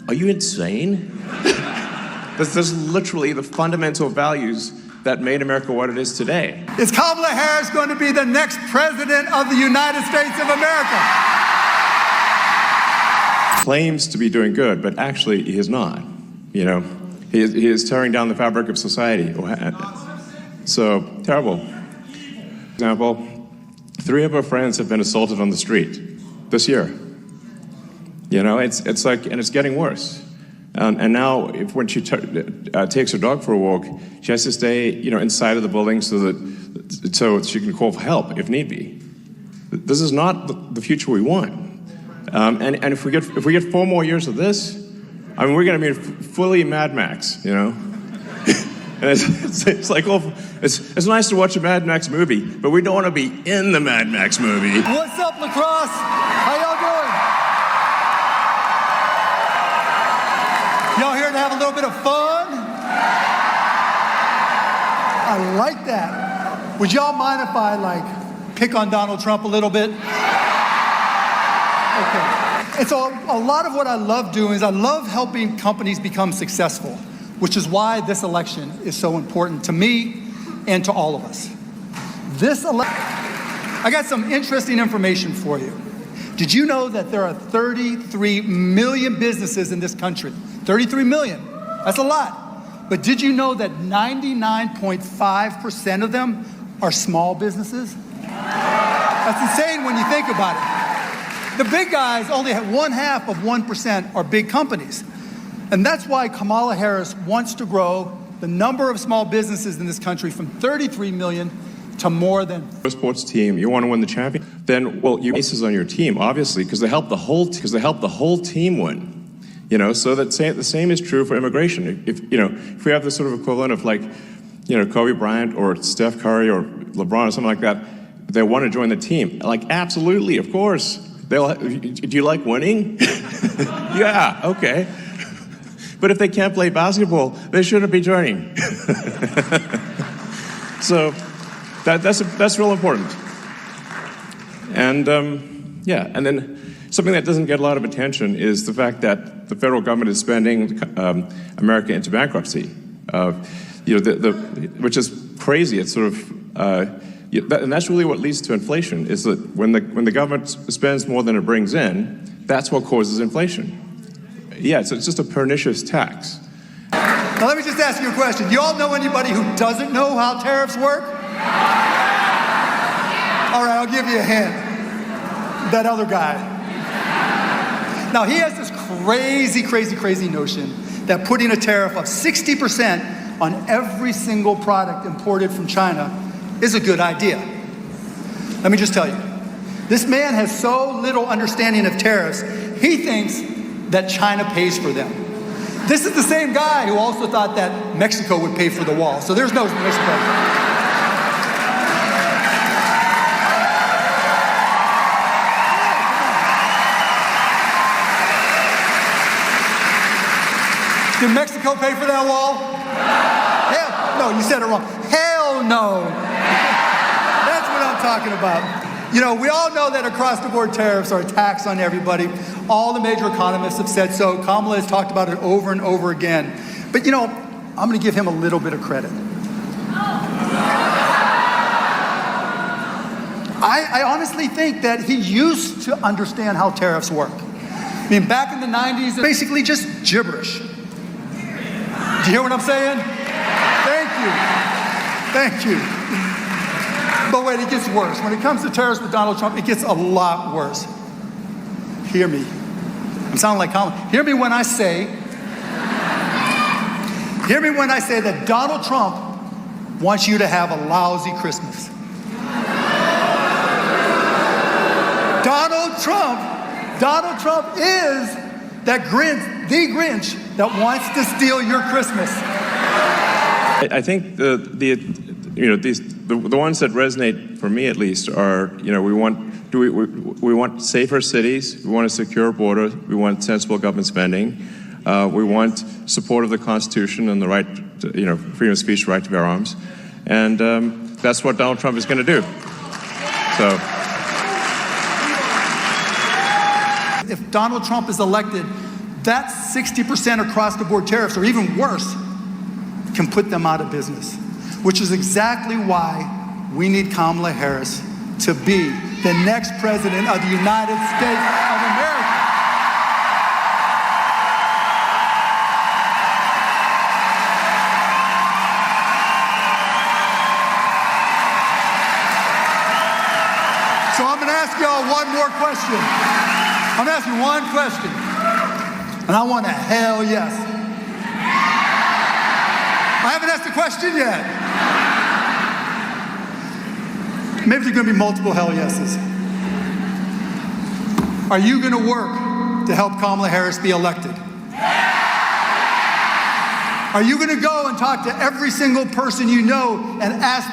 are you insane? There's literally the fundamental values that made America what it is today. Is Kamala Harris going to be the next president of the United States of America? Claims to be doing good, but actually he is not. You know, he is tearing down the fabric of society. So, terrible. Example, 3 of our friends have been assaulted on the street this year. You know, it's like, and it's getting worse. And now, when she takes her dog for a walk, she has to stay, you know, inside of the building so she can call for help if need be. This is not the future we want. And if we get 4 more years of this, I mean, we're going to be fully Mad Max, you know. And it's like, well, it's nice to watch a Mad Max movie, but we don't want to be in the Mad Max movie. What's up, Lacrosse? How y'all doing? Y'all here to have a little bit of fun? I like that. Would y'all mind if I, pick on Donald Trump a little bit? Okay. And so a lot of what I love doing is I love helping companies become successful, which is why this election is so important to me and to all of us. I got some interesting information for you. Did you know that there are 33 million businesses in this country? 33 million, that's a lot. But did you know that 99.5% of them are small businesses? That's insane when you think about it. The big guys only have 0.5% are big companies. And that's why Kamala Harris wants to grow the number of small businesses in this country from 33 million to more than. A sports team, you want to win the champion? Then, well, you aces on your team, obviously, because they help the whole team win. You know, so the same is true for immigration. If we have this sort of equivalent of like, you know, Kobe Bryant or Steph Curry or LeBron or something like that, they want to join the team. Like, absolutely, of course. Do you like winning? Yeah, okay. But if they can't play basketball, they shouldn't be joining. So that's real important. And yeah, and then something that doesn't get a lot of attention is the fact that the federal government is spending America into bankruptcy. Which is crazy. It's sort of, and that's really what leads to inflation. Is that when the government spends more than it brings in, that's what causes inflation. Yeah, so it's just a pernicious tax. Now let me just ask you a question. Do you all know anybody who doesn't know how tariffs work? All right, I'll give you a hint. That other guy. Now he has this crazy notion that putting a tariff of 60% on every single product imported from China is a good idea. Let me just tell you, this man has so little understanding of tariffs, he thinks that China pays for them. This is the same guy who also thought that Mexico would pay for the wall. So there's no Mexico. Did Mexico pay for that wall? Hell, no, you said it wrong. Hell no. That's what I'm talking about. You know, we all know that across-the-board tariffs are a tax on everybody. All the major economists have said so. Kamala has talked about it over and over again. But, you know, I'm going to give him a little bit of credit. I honestly think that he used to understand how tariffs work. I mean, back in the 90s, it's basically just gibberish. Do you hear what I'm saying? Thank you. But wait, it gets worse. When it comes to tariffs with Donald Trump, it gets a lot worse. Hear me. I'm sounding like Kamala. Hear me when I say that Donald Trump wants you to have a lousy Christmas. Donald Trump is the Grinch that wants to steal your Christmas. I think the ones that resonate for me at least are, you know, we want safer cities, we want a secure border, we want sensible government spending, we want support of the Constitution and the right to, you know, freedom of speech, right to bear arms, and that's what Donald Trump is going to do. So, if Donald Trump is elected, that 60% across the board tariffs, or even worse, can put them out of business, which is exactly why we need Kamala Harris to be the next president of the United States of America. So I'm going to ask y'all one more question. I'm going to ask you one question. And I want a hell yes. I haven't asked the question yet. Maybe there's going to be multiple hell yeses. Are you going to work to help Kamala Harris be elected? Are you going to go and talk to every single person you know and ask